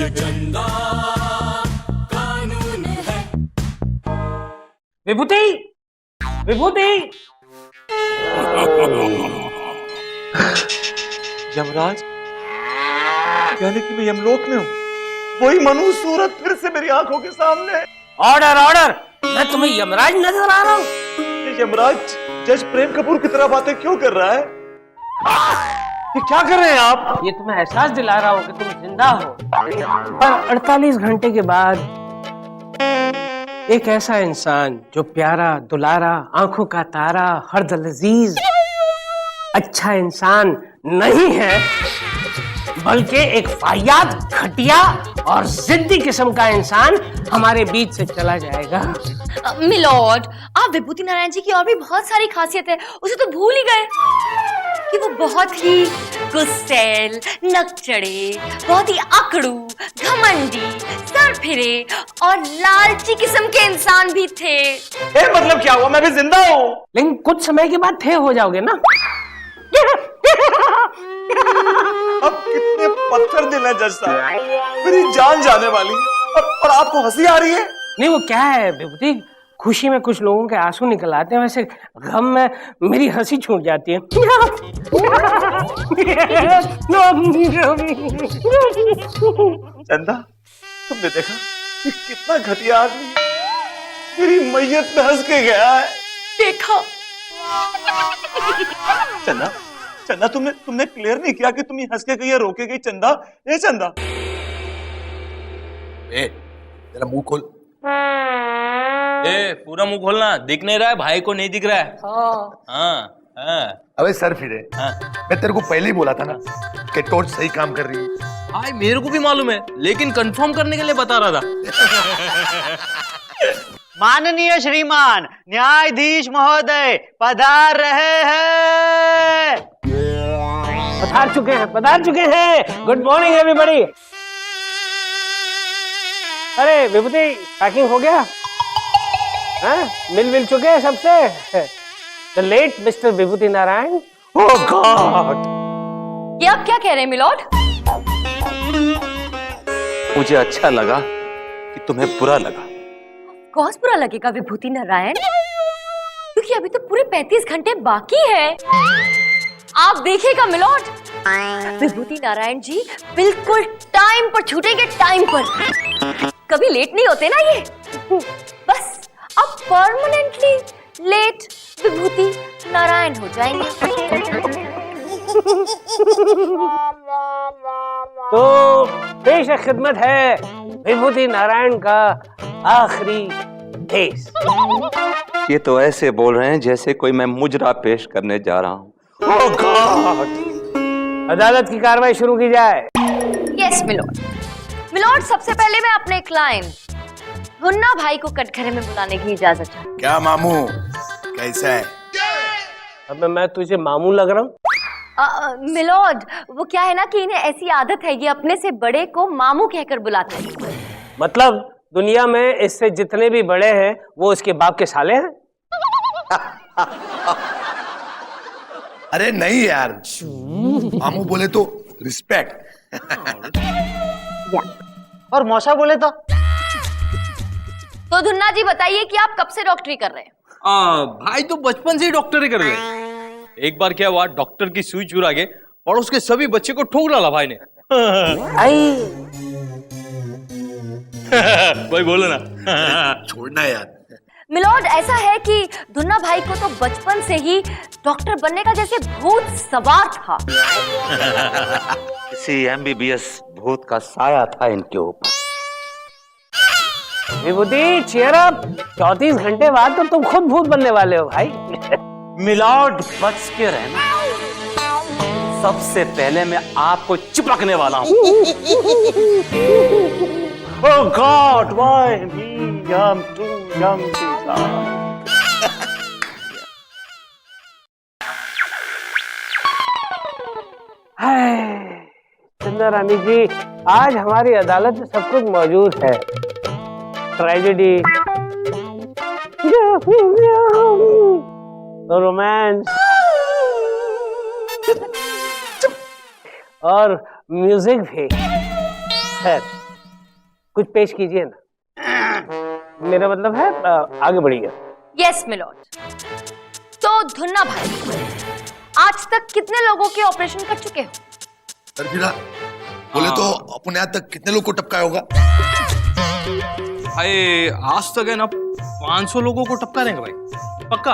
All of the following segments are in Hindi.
ये चंदा कानून है। विभूति, विभूति। यमराज, यानी कि मैं यमलोक में हूँ। वही मनु सूरत फिर से मेरी आंखों के सामने है। ऑर्डर ऑर्डर, मैं तुम्हें यमराज नजर आ रहा हूँ। ये यमराज जज प्रेम कपूर की तरह बातें क्यों कर रहा है? ये क्या कर रहे हैं आप? ये तुम्हें एहसास दिला रहा हूँ कि तुम जिंदा हो, पर 48 घंटे के बाद एक ऐसा इंसान जो प्यारा दुलारा, आंखों का तारा, हर्द लजीज, अच्छा इंसान नहीं है, बल्कि एक वाहियात, घटिया और जिद्दी किस्म का इंसान हमारे बीच से चला जाएगा। मिलॉर्ड, आप विभूति नारायण जी की और भी बहुत सारी खासियत है, उसे तो भूल ही गए कि वो बहुत ही गुस्सैल, नकचढ़े, बहुत ही अकड़ू, घमंडी, सरफिरे और लालची किस्म के इंसान भी थे। मतलब क्या हुआ? मैं भी जिंदा हूँ। लेकिन कुछ समय के बाद थे हो जाओगे ना। अब कितने पत्थर दिल है जज साहब, मेरी जान जाने वाली है और आपको हंसी आ रही है? नहीं, वो क्या है विभूति, खुशी में कुछ लोगों के आंसू निकल आते हैं, वैसे गम में मेरी हंसी छूट जाती है। चंदा, तुमने देखा कि कितना घटिया आदमी मेरी मैयत में हंस के गया है। देखा चंदा, चंदा, तुमने क्लियर नहीं किया कि तुम ये हंस के गई या रोके गई? चंदा, ए चंदा, ए तेरा मुंह खोल। ए पूरा मुंह खोलना, दिख नहीं रहा है? भाई को नहीं दिख रहा है? हाँ हाँ। अबे सर फिरे, हाँ। मैं तेरे को पहले ही बोला था ना कि टॉर्च सही काम कर रही है। भाई मेरे को भी मालूम है, लेकिन कंफर्म करने के लिए बता रहा था। माननीय श्रीमान न्यायाधीश महोदय पधार रहे हैं। पधार चुके हैं। Good morning everybody. अरे विभूति, पैकिंग हो गया? हाँ, मिल चुके हैं सबसे? The late mister Vibhuti Narayan. Oh God, ये आप क्या कह रहे हैं मिलॉर्ड? मुझे अच्छा लगा कि तुम्हें बुरा लगा। कौन बुरा लगेगा विभूति नारायण, क्योंकि अभी तो पूरे 35 घंटे बाकी है। आप देखिएगा मिलॉर्ड, विभूति नारायण जी बिल्कुल टाइम पर छूटेंगे, टाइम पर। कभी लेट नहीं होते ना ये। बस अब परमानेंटली लेट विभूति नारायण हो जाएंगे। तो पेश खिदमत है विभूति नारायण का आखिरी केस। ये तो ऐसे बोल रहे हैं जैसे कोई मैं मुजरा पेश करने जा रहा हूँ। ओह गॉड, अदालत की कार्रवाई शुरू की जाए। Yes milord. मिलॉर्ड, सबसे पहले मैं अपने क्लाइंट हुन्ना भाई को कटघरे में बुलाने की इजाजत चाहती हूँ। क्या मामू, कैसा है? अब मैं तुझे मामू लग रहा हूँ? मिलॉर्ड, वो क्या है ना कि इन्हें ऐसी आदत है, ये अपने से बड़े को मामू कहकर बुलाते हैं। मतलब दुनिया में इससे जितने भी बड़े हैं वो उसके बाप के साले हैं? अरे नहीं यार, मामू बोले तो रिस्पेक्ट। और मौसा बोले तो धुन्ना जी बताइए कि आप कब से डॉक्टरी कर रहे हैं? भाई तो बचपन से ही डॉक्टरी कर रहे। एक बार क्या हुआ, डॉक्टर की सुई चुरा के और उसके सभी बच्चे को ठोक डाला भाई ने। भाई बोलो ना। छोड़ना यार। मिलॉर्ड, ऐसा है कि धुन्ना भाई को तो बचपन से ही डॉक्टर बनने का जैसे भूत सवार था। किसी MBBS भूत का साया था इनके ऊपर। विभूति चीयर अप, 34 घंटे बाद तो तुम खुद भूत बनने वाले हो भाई। मिलॉर्ड, बच के रहना। सबसे पहले मैं आपको चिपकने वाला हूँ। Oh God, why me? I'm too young to die. चंदा रानी जी, आज हमारी अदालत में सब कुछ मौजूद है। ट्रेजेडी, रोमांस और म्यूजिक भी। खैर, कुछ पेश कीजिए ना। मेरा मतलब है आगे बढ़िए। Yes milord. तो धुन्ना भाई, आज तक कितने लोगों के ऑपरेशन कर चुके हो? सरफिरा बोले तो अपन यहाँ तक कितने लोग को टपकाया होगा? भाई आज तक है ना 500 लोगों को टपका देंगे भाई, पक्का।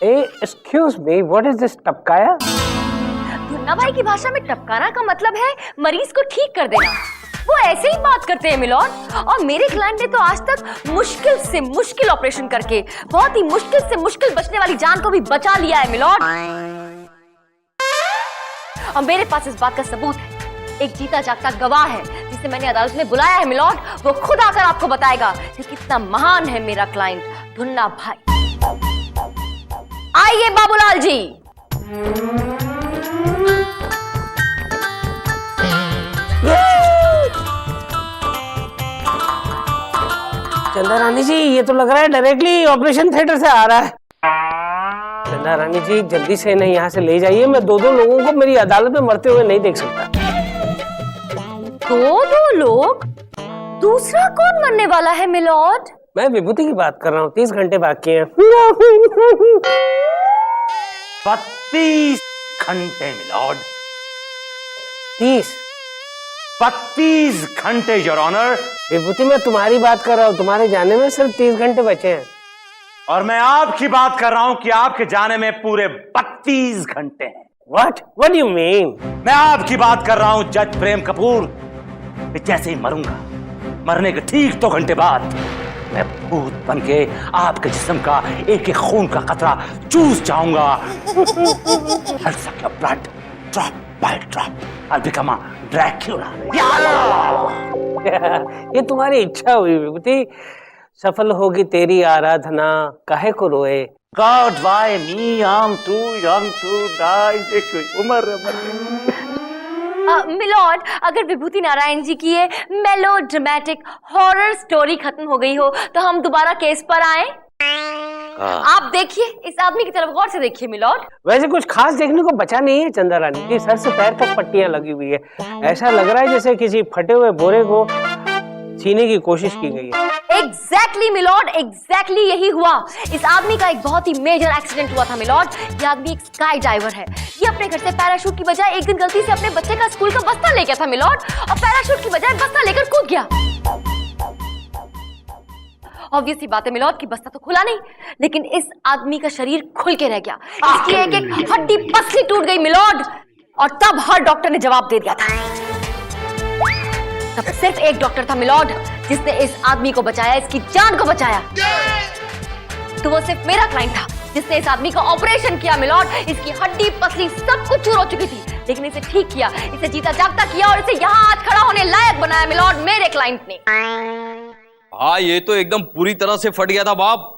Excuse me, what is this टपकाया? धुन्ना भाई की भाषा में टपकाना का मतलब है मरीज को ठीक कर देना। वो ऐसे ही बात करते हैं मिलॉर्ड। और मेरे क्लाइंट ने तो आज तक मुश्किल से मुश्किल ऑपरेशन करके बहुत ही मुश्किल से मुश्किल बचने वाली जान को भी बचा लिया है मिलॉर्ड। और मेरे पास इस बात का सबूत है। एक जीता जागता गवाह है जिसे मैंने अदालत में बुलाया है मिलॉर्ड। वो खुद आकर आपको बताएगा कि कितना महान है मेरा क्लाइंट धुन्ना भाई। आइए बाबूलाल जी। चंदा रानी जी, ये तो लग रहा है डायरेक्टली ऑपरेशन थिएटर से आ रहा है। चंदा रानी जी, जल्दी से इन्हें यहाँ से ले जाइए। मैं दो लोगों को मेरी अदालत में मरते हुए नहीं देख सकता। दो लोग? दूसरा कौन मरने वाला है मिलॉर्ड? मैं विभूति की बात कर रहा हूँ। 30 घंटे बाकी हैं। 32 घंटे मिलॉर्ड। 32 घंटे योर ऑनर। विभूति, मैं तुम्हारी बात कर रहा हूँ। तुम्हारे जाने में सिर्फ 30 घंटे बचे हैं। और मैं आपकी बात कर रहा हूं कि आपके जाने में पूरे 32 घंटे हैं। What do you mean? मैं आपकी बात कर रहा हूं जज प्रेम कपूर। जैसे ही मरूंगा, मरने के ठीक 2 घंटे बाद मैं भूत बन के आपके जिस्म का एक एक खून का कतरा चूस जाऊंगा। I'll suck your blood drop by drop. I'll become a Dracula. ये तुम्हारी इच्छा हुई विभूति। सफल होगी तेरी आराधना, काहे को रोए। God, why me? I'm too young to die. देखो उम्र मिलॉर्ड, अगर विभूति नारायण जी की ये मेलो ड्रामेटिक हॉरर स्टोरी खत्म हो गई हो तो हम दोबारा केस पर आए। आप देखिए, इस आदमी की तरफ गौर से देखिए मिलॉर्ड। वैसे कुछ खास देखने को बचा नहीं है चंदा रानी जी। सर से पैर तक पट्टियां लगी हुई है। ऐसा लग रहा है जैसे किसी फटे हुए बोरे को छीने की कोशिश की गई है। एग्जैक्टली मिलॉर्ड, एग्जैक्टली यही हुआ। इस आदमी का एक बहुत ही मेजर एक्सीडेंट हुआ था मिलॉर्ड। ये आदमी एक स्काई डाइवर है। ये अपने घर से पैराशूट की बजाय एक दिन गलती से अपने बच्चे का स्कूल का बस्ता ले गया था मिलॉर्ड, और पैराशूट की बजाय बस्ता लेकर कूद गया। ऑब्वियस सी बात है मिलॉर्ड कि बस्ता तो खुला नहीं, लेकिन इस आदमी का शरीर खुल के रह गया। इसकी एक एक हड्डी पसली टूट गई मिलॉर्ड। और तब हर डॉक्टर ने जवाब दे दिया था। तब सिर्फ एक डॉक्टर था मिलॉर्ड जिसने इस आदमी को बचाया, इसकी जान को बचाया। तो वो सिर्फ मेरा क्लाइंट था जिसने इस आदमी का ऑपरेशन किया मिलॉर्ड। इसकी हड्डी पसली सब कुछ चूर हो चुकी थी, लेकिन इसे ठीक किया, इसे जीता जागता किया और इसे यहाँ आज खड़ा होने लायक बनाया मिलॉर्ड, मेरे क्लाइंट ने। हाँ, ये तो एकदम पूरी तरह से फट गया था बाप।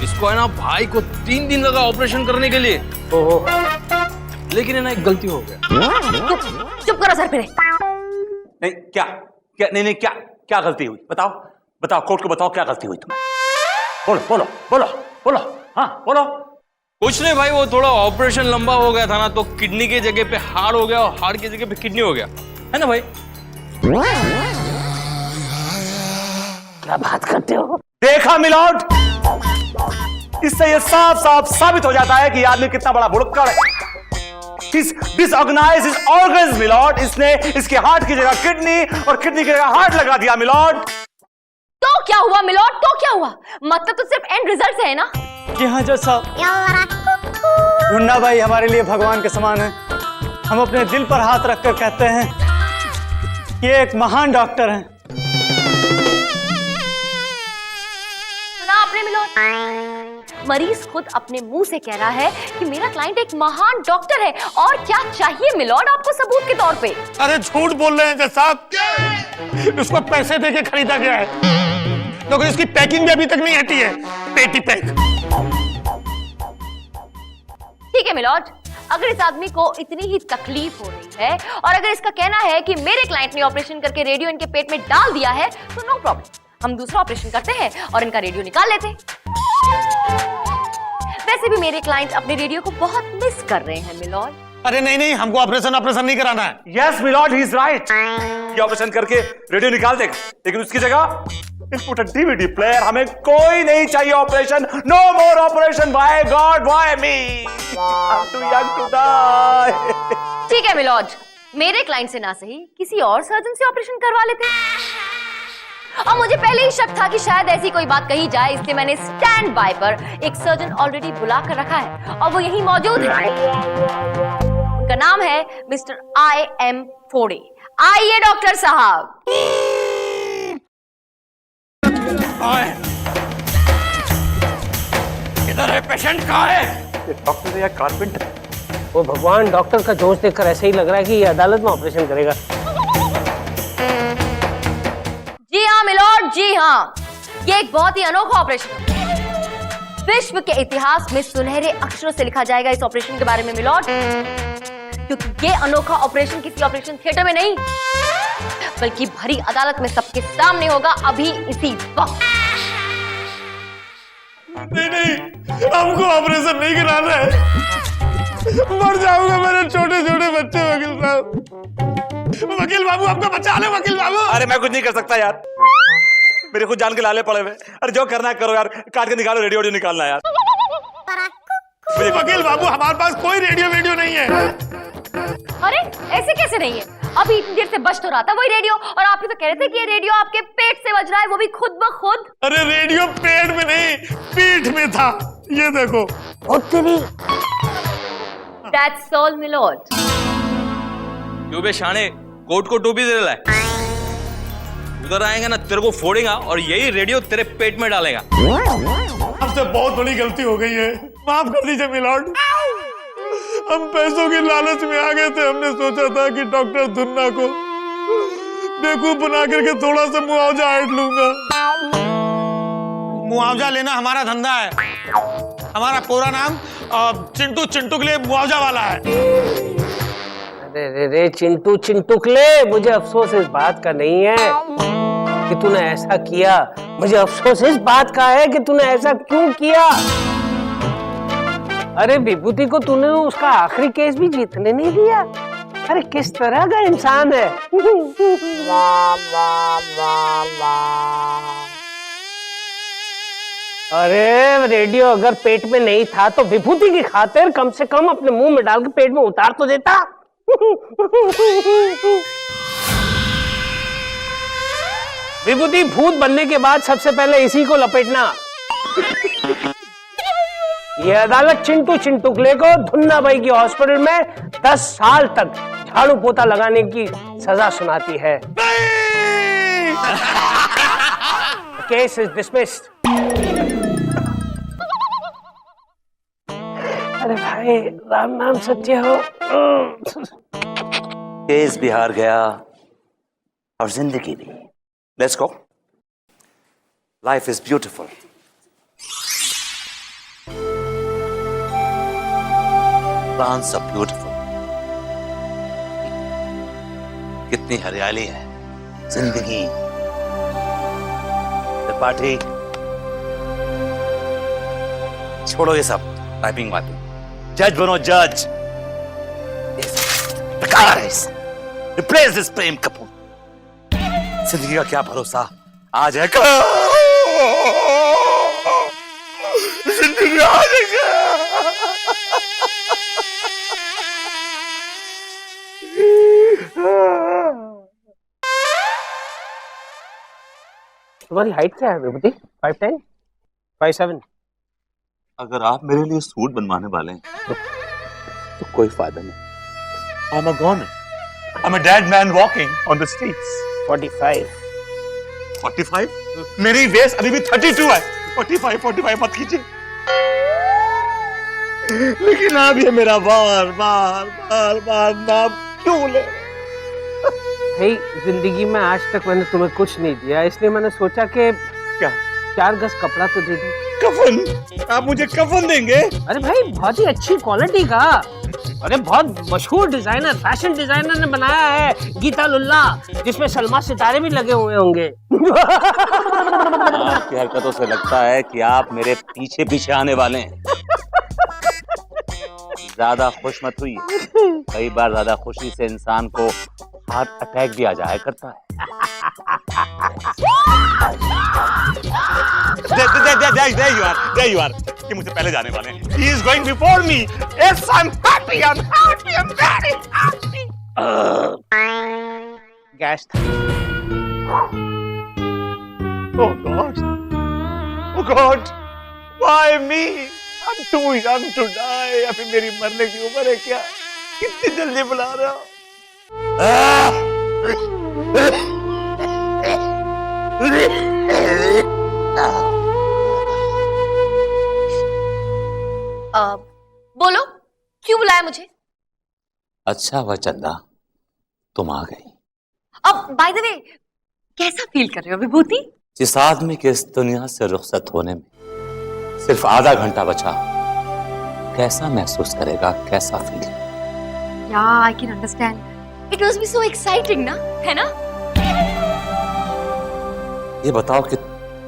इसको है ना भाई को 3 दिन लगा ऑपरेशन करने के लिए। ओहो, लेकिन है ना एक गलती हो गया। चुप करो सर फिर। नहीं क्या क्या नहीं क्या क्या गलती हुई? बताओ बताओ, कोर्ट को बताओ क्या गलती हुई तुम्हें। बोलो बोलो बोलो बोलो। हाँ बोलो। कुछ नहीं भाई, वो थोड़ा ऑपरेशन लंबा हो गया था ना, तो किडनी की जगह पे हार्ट हो गया और हार्ट की जगह पे किडनी हो गया, है ना भाई? क्या बात करते हो? देखा मिलॉर्ड, इससे ये साफ साफ साबित हो जाता है कि आदमी कितना बड़ा भुड़क्कड़ है। Disorganise his organs milord. इसने इसके हार्ट की जगह किडनी और किडनी की जगह हार्ट लगा दिया मिलॉर्ड। तो क्या हुआ मिलॉर्ड, तो क्या हुआ? मतलब तो सिर्फ एंड रिजल्ट है ना? जी हाँ जज साहब, धुन्ना भाई हमारे लिए भगवान के समान है। हम अपने दिल पर हाथ रखकर कहते हैं ये एक महान डॉक्टर हैं। सुना आपने मिलॉर्ड? मरीज खुद अपने मुंह से कह रहा है कि मेरा क्लाइंट एक महान डॉक्टर है। और क्या चाहिए मिलॉर्ड आपको सबूत के तौर पे? अरे झूठ बोल रहे हैं जज साहब। इसको पैसे देके खरीदा गया है, तो इसकी पैकिंग भी अभी तक नहीं हटी है। पेटी पैक। ठीक है मिलॉर्ड, अगर इस आदमी को इतनी ही तकलीफ हो रही है और अगर इसका कहना है कि मेरे क्लाइंट ने ऑपरेशन करके रेडियो इनके पेट में डाल दिया है, तो नो प्रॉब्लम, हम दूसरा ऑपरेशन करते हैं और इनका रेडियो निकाल लेते हैं। वैसे भी मेरे क्लाइंट अपने रेडियो को बहुत मिस कर रहे हैं मिलॉर्ड। अरे नहीं नहीं, हमको ऑपरेशन नहीं कराना है। Yes milord, he is right. ये ऑपरेशन करके रेडियो निकाल देगा, लेकिन उसकी जगह इनपुट डीवीडी प्लेयर। हमें कोई नहीं चाहिए operation. No more operation, by God, by me. I am too young to die. ठीक है मिलॉर्ड, मेरे क्लाइंट से ना सही किसी और सर्जन से ऑपरेशन करवा लेते हैं। और मुझे पहले ही शक था कि शायद ऐसी कोई बात कही जाए, इसलिए मैंने स्टैंड बाय पर एक सर्जन ऑलरेडी बुला कर रखा है और वो यहीं मौजूद है। उनका नाम है मिस्टर I.M. फोड़े। आइए डॉक्टर साहब। इधर है, पेशेंट कहाँ है? डॉक्टर या कारपेंटर? वो भगवान, डॉक्टर का जोश देखकर ऐसे ही लग रहा है कि ये अदालत में ऑपरेशन करेगा। जी हाँ मिलॉर्ड, जी हाँ, ये एक बहुत ही अनोखा ऑपरेशन है। विश्व के इतिहास में सुनहरे अक्षरों से लिखा जाएगा इस ऑपरेशन के बारे में मिलॉर्ड, क्योंकि ये अनोखा ऑपरेशन किसी ऑपरेशन थिएटर में नहीं, बल्कि भरी अदालत में सबके सामने होगा, अभी इसी वक्त। नहीं नहीं, हमको ऑपरेशन नहीं कराना है। मर जाऊंगा, मेरे छोटे छोटे बच्चे। वकील साहब, वकील बाबू आपको बचा ले। वकील बाबू, अरे मैं कुछ नहीं कर सकता यार, मेरे खुद जान के लाले पड़े हुए। अरे जो करना है करो यार, काट के निकालो, रेडियो निकालना यार। वकील बाबू, हमारे पास कोई रेडियो नहीं है। अरे ऐसे कैसे नहीं है? अभी इतनी देर से बज तो रहा था वही रेडियो, और आप ही तो कह रहे थे कि ये रेडियो आपके पेट से बज रहा है, वो भी खुद ब खुद। अरे रेडियो पेट में नहीं, पीठ में था। ये देखो। That's all, my lord. क्यों बे शाने, कोट को टोपी दे रहा है? उधर आएगा ना, तेरे को फोड़ेगा और यही रेडियो तेरे पेट में डालेगा। हमसे बहुत बड़ी गलती हो गई है, माफ कर दीजिए मिलॉर्ड। हम पैसों की लालच में आ गए थे। हमने सोचा था कि डॉक्टर धुन्ना को बेवकूफ बना करके थोड़ा सा मुआवजा ऐड लूंगा। मुआवजा लेना हमारा धंधा है। हमारा पूरा नाम चिंटू चिंटुकले मुआवजा वाला है। अरे रे रे चिंटू चिंटुकले, मुझे अफसोस इस बात का नहीं है कि तूने ऐसा किया। मुझे अफसोस इस बात का है कि तूने ऐसा क्यों किया। अरे विभूति को तूने उसका आखिरी केस भी जीतने नहीं दिया। अरे किस तरह का इंसान है। अरे रेडियो अगर पेट में नहीं था तो विभूति की खातिर कम से कम अपने मुंह में डाल के पेट में उतार तो देता। विभूति, भूत बनने के बाद सबसे पहले इसी को लपेटना। ये अदालत चिंटू चिंटुकले को धुन्ना भाई की हॉस्पिटल में 10 साल तक झाड़ू पोता लगाने की सजा सुनाती है। Case is dismissed. अरे भाई, राम नाम सत्य हो। केस भी हार गया और जिंदगी भी। Let's go. Life is beautiful. Plants are beautiful. कितनी हरियाली है, जिंदगी। त्रिपाठी, छोड़ो ये सब टाइपिंग बातें। जज बनो जज। रिप्लेस दिस प्रेम कपूर। जिंदगी का क्या भरोसा, आज है कल। जिंदगी आज है कल। तुम्हारी हाइट क्या है विभूति? 5'10", 5'7"? अगर आप मेरे लिए सूट बनवाने वाले हैं तो कोई फायदा नहीं। I'm a goner. I'm a dead man walking on the streets. 45। 45? मेरी वेस्ट अभी भी 32 है। 45 मत कीजिए। लेकिन आप ये मेरा बार बार नाम क्यों ले? भाई, जिंदगी में आज तक मैंने तुम्हें कुछ नहीं दिया, इसलिए मैंने सोचा कि क्या 4 गज कपड़ा तो दे दो। कफन? आप मुझे कफन देंगे? अरे भाई, बहुत ही अच्छी क्वालिटी का। अरे बहुत मशहूर डिजाइनर, फैशन डिजाइनर ने बनाया है, गीता लुल्ला, जिसमें सलमा सितारे भी लगे हुए होंगे। आपकी हरकतों से लगता है कि आप मेरे पीछे पीछे आने वाले हैं। ज्यादा खुश मत हुई। कई बार ज्यादा खुशी से इंसान को हार्ट अटैक भी आ जाया करता है। There you are. ये मुझसे पहले जाने वाले हैं। He is going before me. Yes, I'm happy. I'm very happy. Gas था। Oh God. Oh God. Why me? I'm too young to die. अभी मेरी मरने की उम्र है क्या? कितनी जल्दी बुला रहा हो? बोलो क्यों बुलाया मुझे? अच्छा हुआ चंदा तुम आ गई। अब बाय द वे कैसा फील कर रहे हो विभूति? जिस आदमी के इस दुनिया से रुखसत होने में सिर्फ आधा घंटा बचा, कैसा महसूस करेगा, कैसा फील? या I can understand. It was be so exciting ना, है ना? ये बताओ कि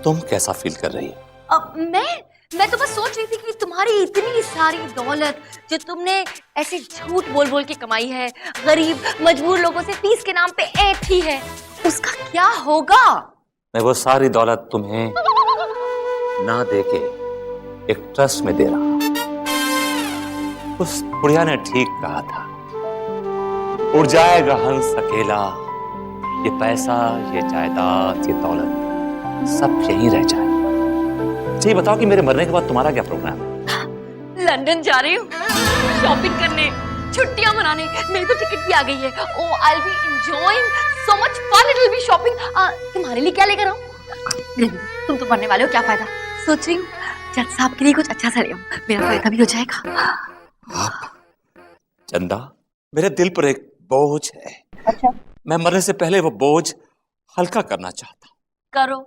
तुम कैसा फील कर रही हो? अब मैं तो बस सोच रही थी कि तुम्हारी इतनी सारी दौलत जो तुमने ऐसे झूठ बोल बोल के कमाई है, गरीब मजबूर लोगों से फीस के नाम पे ऐंठी है, उसका क्या होगा? मैं वो सारी दौलत तुम्हें ना देके एक ट्रस्ट में दे रहा हूं। उस बुढ़िया ने ठीक कहा था, उड़ जाएगा हंस अकेला, ये पैसा, ये जायदाद, ये दौलत सब यहीं रह जाए। ये बताओ कि मेरे मरने के बाद तुम्हारा क्या प्रोग्राम है? लंदन जा रही हूँ शॉपिंग करने, छुट्टियां मनाने। मेरी तो टिकट भी आ गई है। Oh I will be enjoying so much fun, it will be shopping. तुम्हारे लिए क्या लेकर आऊं? तुम तो मरने वाले हो, क्या फायदा? सोच रही हूँ जज साहब के लिए कुछ अच्छा सा ले आऊं, मेरा फायदा भी हो जाएगा। चंदा, मेरे दिल पर एक बोझ है। अच्छा, मैं मरने से पहले वो बोझ हल्का करना चाहता हूँ। करो।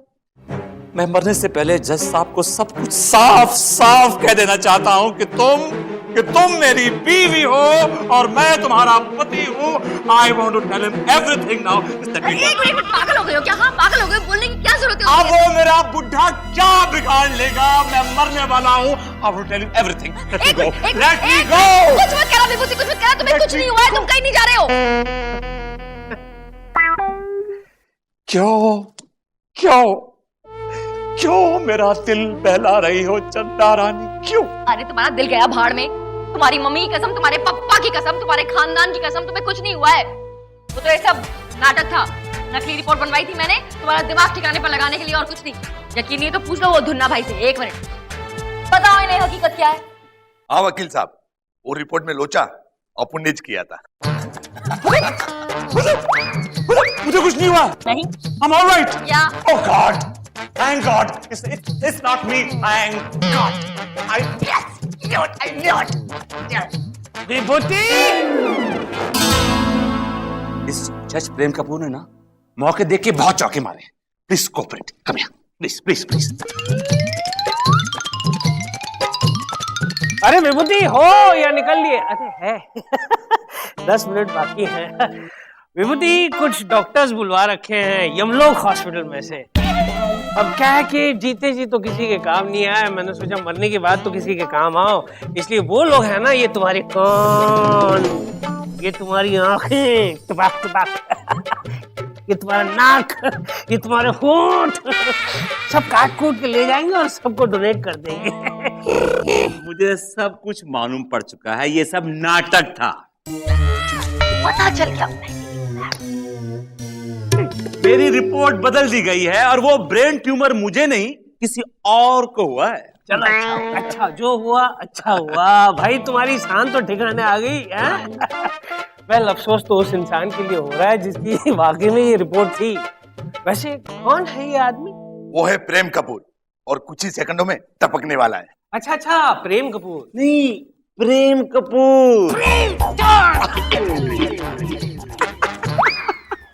मैं मरने से पहले जज साहब को सब कुछ साफ साफ कह देना चाहता हूं कि तुम मेरी बीवी हो और मैं तुम्हारा पति हूं। I want to tell him everything now. एक मिनट, पागल हो गए हो क्या? हाँ पागल हो गए, बोलने की क्या जरूरत है? अब वो मेरा बुढ़ा क्या बिगाड़ लेगा? मैं मरने वाला हूं। I will tell him everything. Let me go. Let me go. कुछ मत करा विभूति, कुछ मत करा। तुम्हें कुछ नहीं हुआ है, तुम कहीं नहीं जा रहे हो। क्यों मेरा दिल बहला रही हो चंदा रानी? क्यों? अरे तुम्हारा दिल गया भाड़ में। तुम्हारी मम्मी की कसम, तुम्हारे पापा की कसम, तुम्हारे खानदान की कसम, तुम्हें कुछ नहीं हुआ है। वो तो ये सब नाटक था। नकली रिपोर्ट बनवाई थी मैंने तुम्हारा दिमाग ठिकाने पर लगाने के लिए, और कुछ नहीं। यकीन नहीं तो पूछ लो वो धुन्ना भाई से। एक मिनट, बताओ इन्हें हकीकत क्या है? हाँ वकील साहब, वो रिपोर्ट में लोचा और पुण्यज किया था। मुझे कुछ नहीं हुआ। नहीं। I'm all right. या Oh God. Thank God. It's not me. Thank God. I knew it. विभूति! इस जज प्रेम कपूर ने ना मौके देख के बहुत चौके मारे। Please cooperate, come here, please please please. अरे विभूति हो या निकल लिए? अरे है 10 मिनट बाकी हैं। विभूति, कुछ डॉक्टर्स बुलवा रखे हैं यमलोक हॉस्पिटल में से। अब क्या है कि जीते जी तो किसी के काम नहीं आया, मैंने सोचा मरने के बाद तो किसी के काम आओ, इसलिए वो लोग हैं ना, ये तुम्हारे कान, ये तुम्हारी आंखें, टपाक टपाक, ये तुम्हारा नाक, ये तुम्हारे होंठ, सब काट कूट के ले जाएंगे और सबको डोनेट कर देंगे। मुझे सब कुछ मालूम पड़ चुका है, ये सब नाटक था। पता चल गया। मेरी रिपोर्ट बदल दी गई है और वो ब्रेन ट्यूमर मुझे नहीं किसी और को हुआ है। चलो अच्छा जो हुआ अच्छा हुआ भाई, तुम्हारी शान तो ठिकाने आ गई है। वेल, अफसोस तो उस इंसान के लिए हो रहा है जिसकी वाकई में ये रिपोर्ट थी। वैसे कौन है ये आदमी? वो है प्रेम कपूर और कुछ ही सेकंडों में टपकने वाला है। अच्छा, प्रेम कपूर नहीं, प्रेम कपूर।